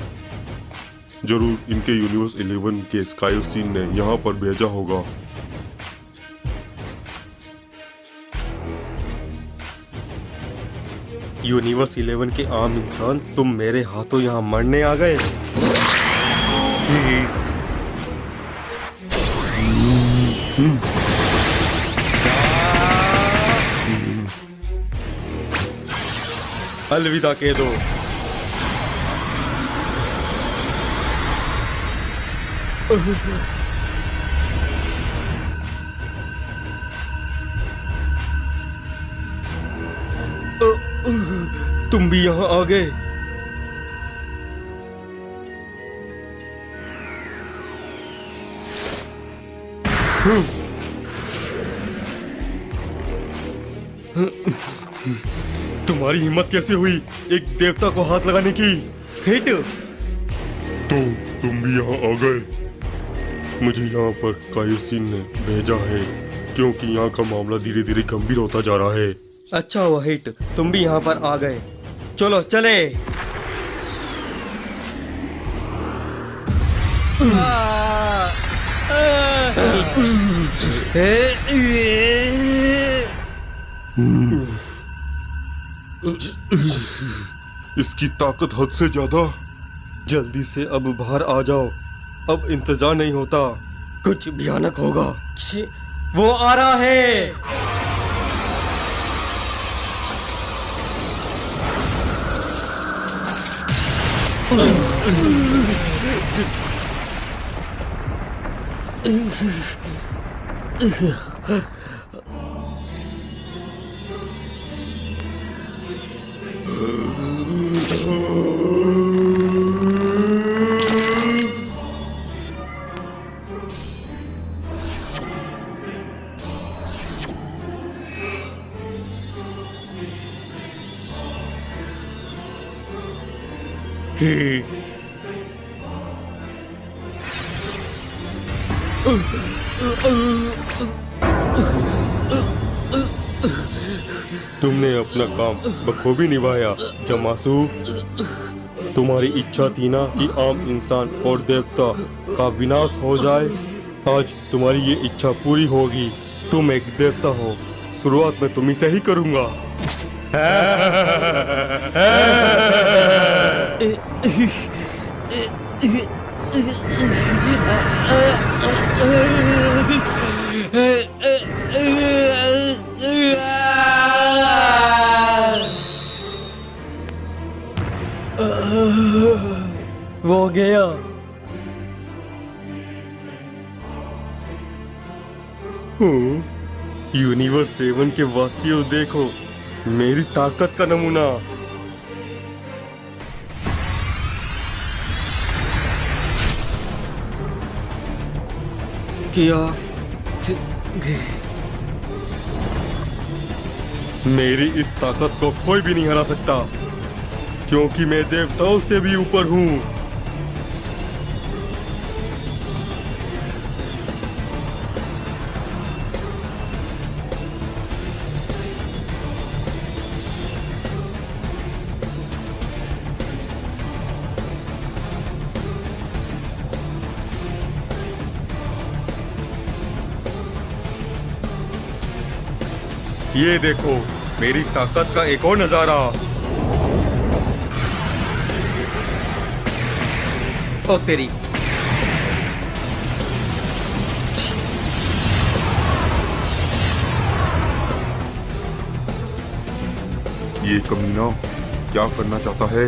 जरूर इनके यूनिवर्स 11 के स्कायोसीन ने यहाँ पर भेजा होगा। यूनिवर्स 11 के आम इंसान, तुम मेरे हाथों यहाँ मरने आ गए। अलविदा कह दो। तुम भी यहाँ आ गए। तुम्हारी हिम्मत कैसे हुई एक देवता को हाथ लगाने की? हिट! तो तुम भी यहाँ आ गए। मुझे यहाँ पर कायोसिन ने भेजा है क्योंकि यहाँ का मामला धीरे धीरे गंभीर होता जा रहा है। अच्छा हुआ हिट, तुम भी यहाँ पर आ गए। चलो चले। इसकी ताकत हद से ज्यादा। जल्दी से अब बाहर आ जाओ, अब इंतजार नहीं होता, कुछ भयानक होगा। वो आ रहा है। तुमने अपना काम बखूबी निभाया जमासू। तुम्हारी इच्छा थी ना कि आम इंसान और देवता का विनाश हो जाए। आज तुम्हारी ये इच्छा पूरी होगी। तुम एक देवता हो। शुरुआत में तुम्ही से ही करूंगा। वो गया। यूनिवर्स 7 के वासियों देखो मेरी ताकत का नमूना। क्या मेरी इस ताकत को कोई भी नहीं हरा सकता, क्योंकि मैं देवताओं से भी ऊपर हूँ। ये देखो मेरी ताकत का एक और नजारा। ओ तेरी। ये कमीना क्या करना चाहता है?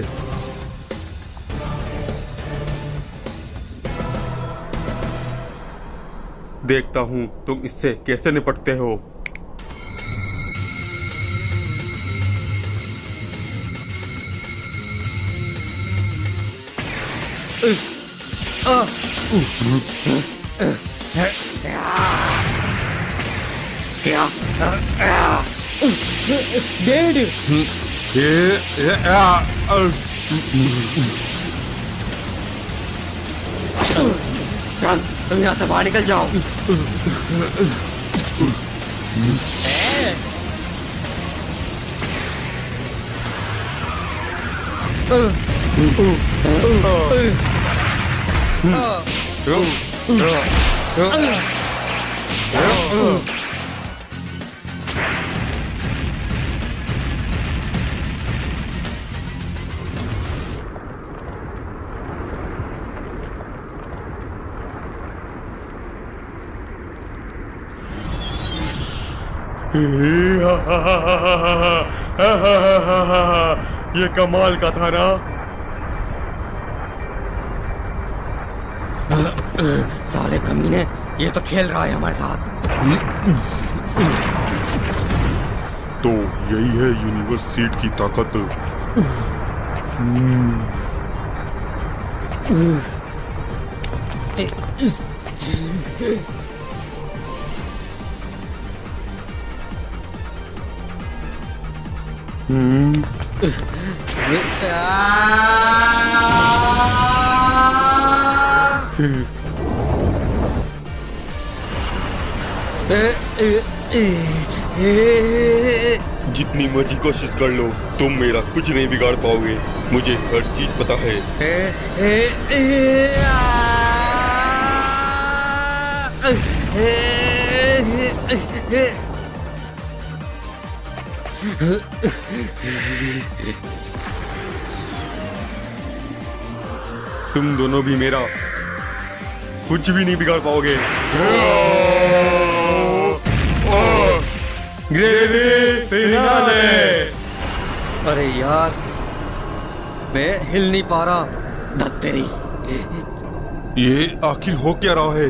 देखता हूँ तुम इससे कैसे निपटते हो। क्या डेड। तुम यहाँ से बाहर निकल जाओ। ये कमाल का था ना। साले कमीने, ये तो खेल रहा है हमारे साथ। तो यही है यूनिवर्स सीड की ताकत। जितनी मर्जी कोशिश कर लो तुम मेरा कुछ नहीं बिगाड़ पाओगे। मुझे हर चीज पता है। तुम दोनों भी मेरा कुछ भी नहीं बिगाड़ पाओगे। Gravy finale. अरे यार, मैं हिल नहीं पा रहा। धत तेरी। ये आखिर हो क्या रहा है?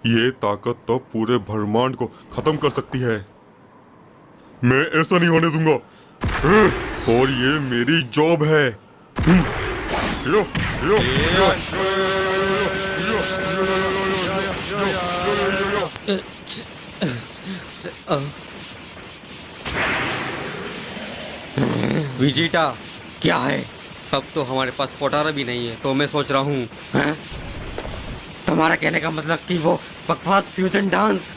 ये ताकत तो पूरे ब्रह्मांड को खत्म कर सकती है। मैं ऐसा नहीं होने दूंगा। और ये मेरी जॉब है। यो, यो, यो, विजिटा, क्या है? अब तो हमारे पास पोटारा भी नहीं है, तो मैं सोच रहा हूँ। तुम्हारा कहने का मतलब कि वो बकवास फ्यूजन डांस?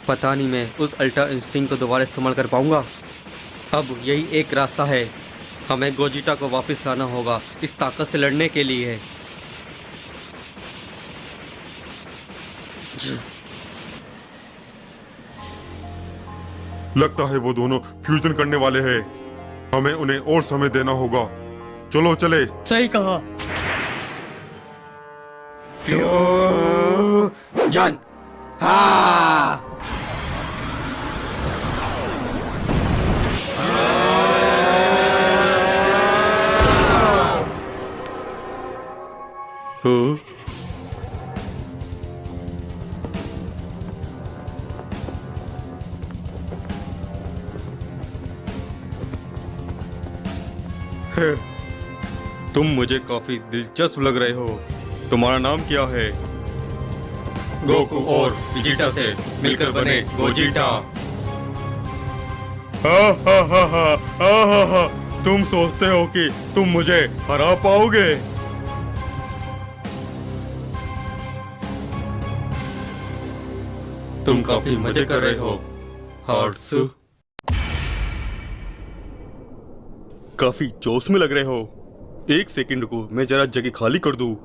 पता नहीं मैं उस अल्ट्रा इंस्टिंक्ट को दोबारा इस्तेमाल कर पाऊंगा। अब यही एक रास्ता है, हमें गोजिटा को वापस लाना होगा इस ताकत से लड़ने के लिए। लगता है वो दोनों फ्यूजन करने वाले हैं। हमें उन्हें और समय देना होगा। चलो चले। सही कहा। फ्यूजन। हाँ। तुम मुझे काफी दिलचस्प लग रहे हो। तुम्हारा नाम क्या है? गोकू और विजिटा से मिलकर बने गोजिटा। तुम सोचते हो कि तुम मुझे हरा पाओगे? तुम काफी मजे कर रहे हो हार्ट्स। काफी जोश में लग रहे हो। एक सेकंड रुको, मैं जरा जगह खाली कर दूं।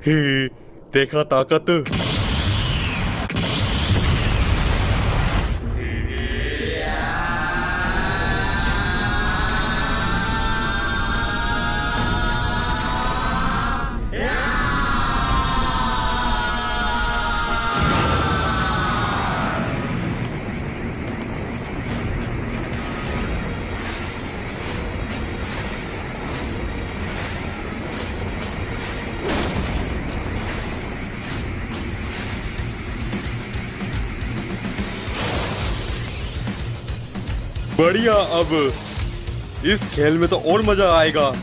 हे, देखा ताकत? बढ़िया, अब इस खेल में तो और मजा आएगा।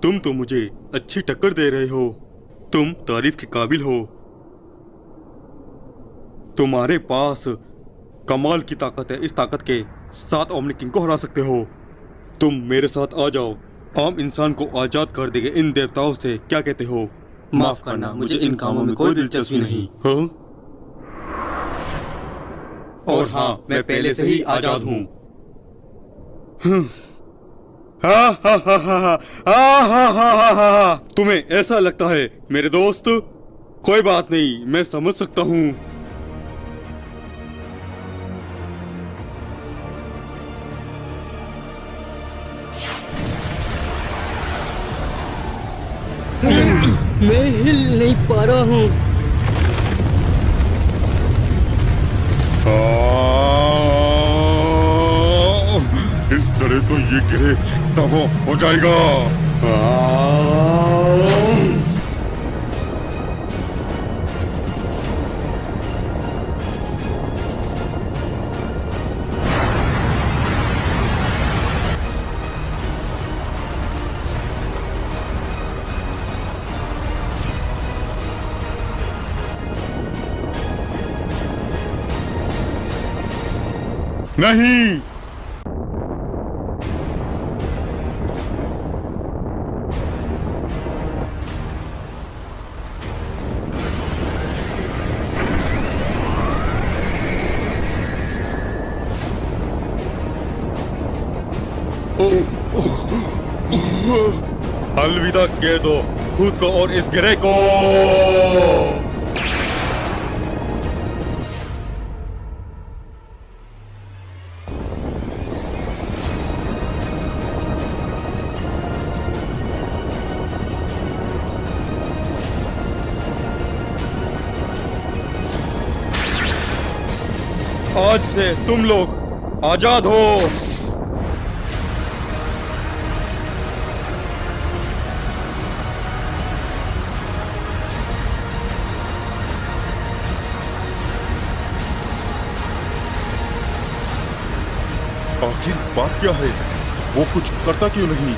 तुम तो मुझे अच्छी टक्कर दे रहे हो। तुम तारीफ के काबिल हो। तुम्हारे पास कमाल की ताकत है। इस ताकत के साथ ओमनी किंग को हरा सकते हो। तुम मेरे साथ आ जाओ। आम इंसान को आजाद कर देंगे इन देवताओं से। क्या कहते हो? माफ करना, मुझे इन कामों में कोई दिलचस्पी नहीं। हाँ? और हाँ, मैं पहले से ही आजाद हूँ। तुम्हें ऐसा लगता है मेरे दोस्त? कोई बात नहीं, मैं समझ सकता हूँ। मैं हिल नहीं पा रहा हूँ। इस तरह तो ये गिरे तब हो जाएगा। नहीं, अलविदा कह दो खुद को और इस गिरे को। आज से तुम लोग आजाद हो। आखिर बात क्या है? वो कुछ करता क्यों नहीं?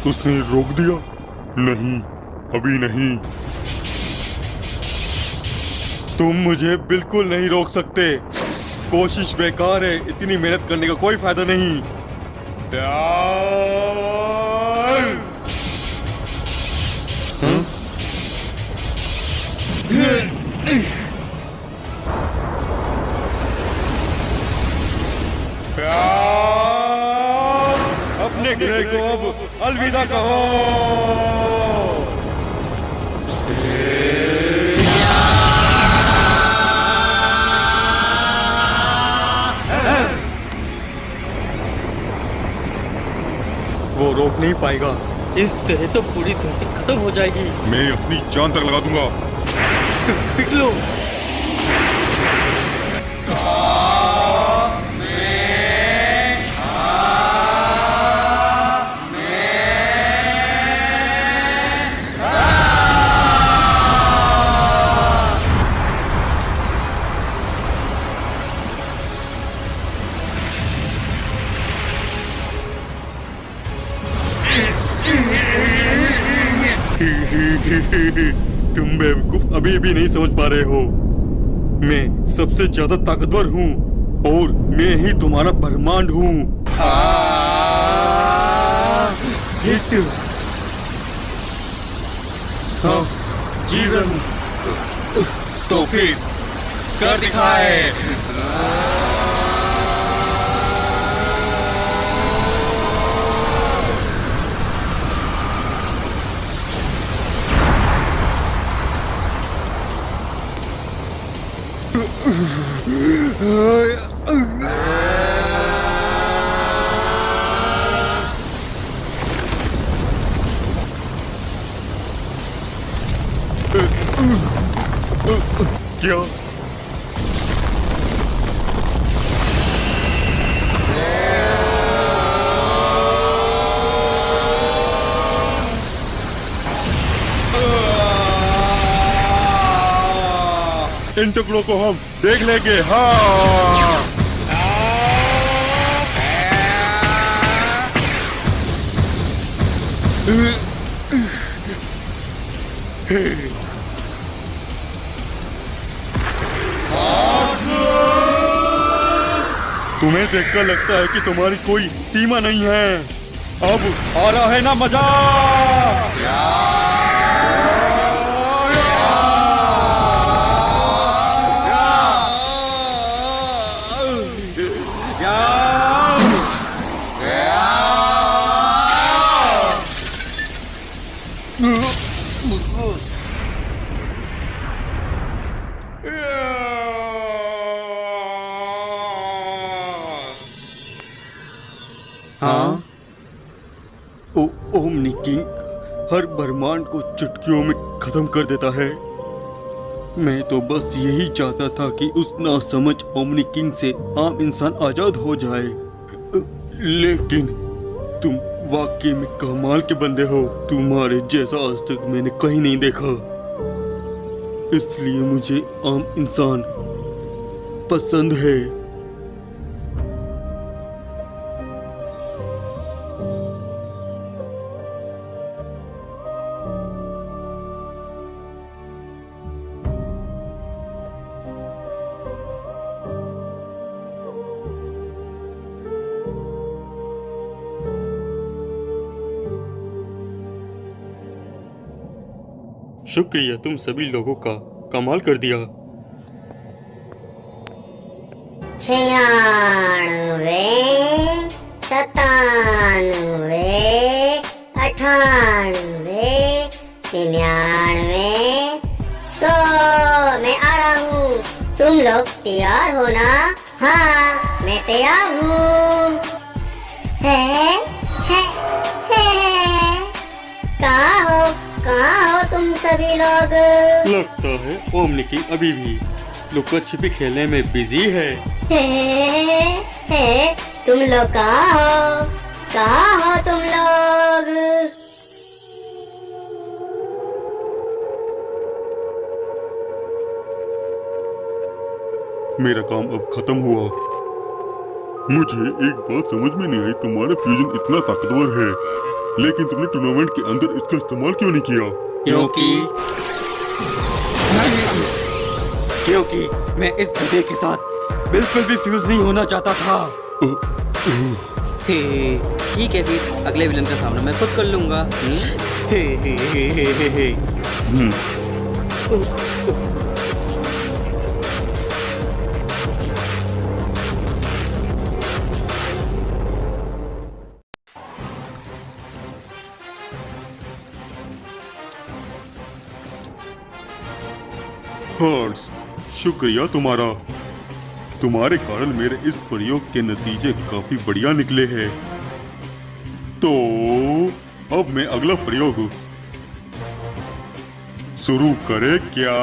उसने रोक दिया? नहीं, अभी नहीं। तुम मुझे बिल्कुल नहीं रोक सकते। कोशिश बेकार है, इतनी मेहनत करने का कोई फायदा नहीं। अपने ग्रह को अब अलविदा कहो। वो रोक नहीं पाएगा। इस तरह तो पूरी धरती खत्म हो जाएगी। मैं अपनी जान तक लगा दूंगा। पिकलो, तुम बेवकूफ अभी भी नहीं समझ पा रहे हो। मैं सबसे ज्यादा ताकतवर हूँ और मैं ही तुम्हारा ब्रह्मांड हूँ। हिट। हाँ, जीवन। तो फिर कर दिखाए। क्या? इन टुकड़ों को हम देख लेंगे। हाँ, तुम्हें देखकर लगता है कि तुम्हारी कोई सीमा नहीं है। अब आ रहा है ना मजा। हाँ, ओमनी किंग हर ब्रह्मांड को चुटकियों में खत्म कर देता है। मैं तो बस यही चाहता था कि उस नासमझ ओमनी किंग से आम इंसान आजाद हो जाए। लेकिन तुम वाकई में कमाल के बंदे हो। तुम्हारे जैसा आज तक मैंने कहीं नहीं देखा। इसलिए मुझे आम इंसान पसंद है। शुक्रिया, तुम सभी लोगों का कमाल कर दिया। 96, 97, 98, 99, 100। मैं आ रहा हूँ। तुम लोग तैयार हो ना? हाँ, मैं तैयार हूँ। है? कहाँ हो तुम सभी लोग? लगता है ओमनी किंग अभी भी लुका छिपी खेलने में बिजी है। तुम लोग कहाँ हो तुम लोग? मेरा काम अब खत्म हुआ। मुझे एक बात समझ में नहीं आई, तुम्हारा फ्यूजन इतना ताकतवर है, लेकिन तुमने टूर्नामेंट के अंदर इसका इस्तेमाल क्यों नहीं किया? क्योंकि मैं इस गधे के साथ बिल्कुल भी फ्यूज नहीं होना चाहता था। ठीक है, फिर अगले विलन का सामना मैं खुद कर लूंगा। हार्ट्स, शुक्रिया तुम्हारा। तुम्हारे कारण मेरे इस प्रयोग के नतीजे काफी बढ़िया निकले हैं। तो अब मैं अगला प्रयोग शुरू करें क्या?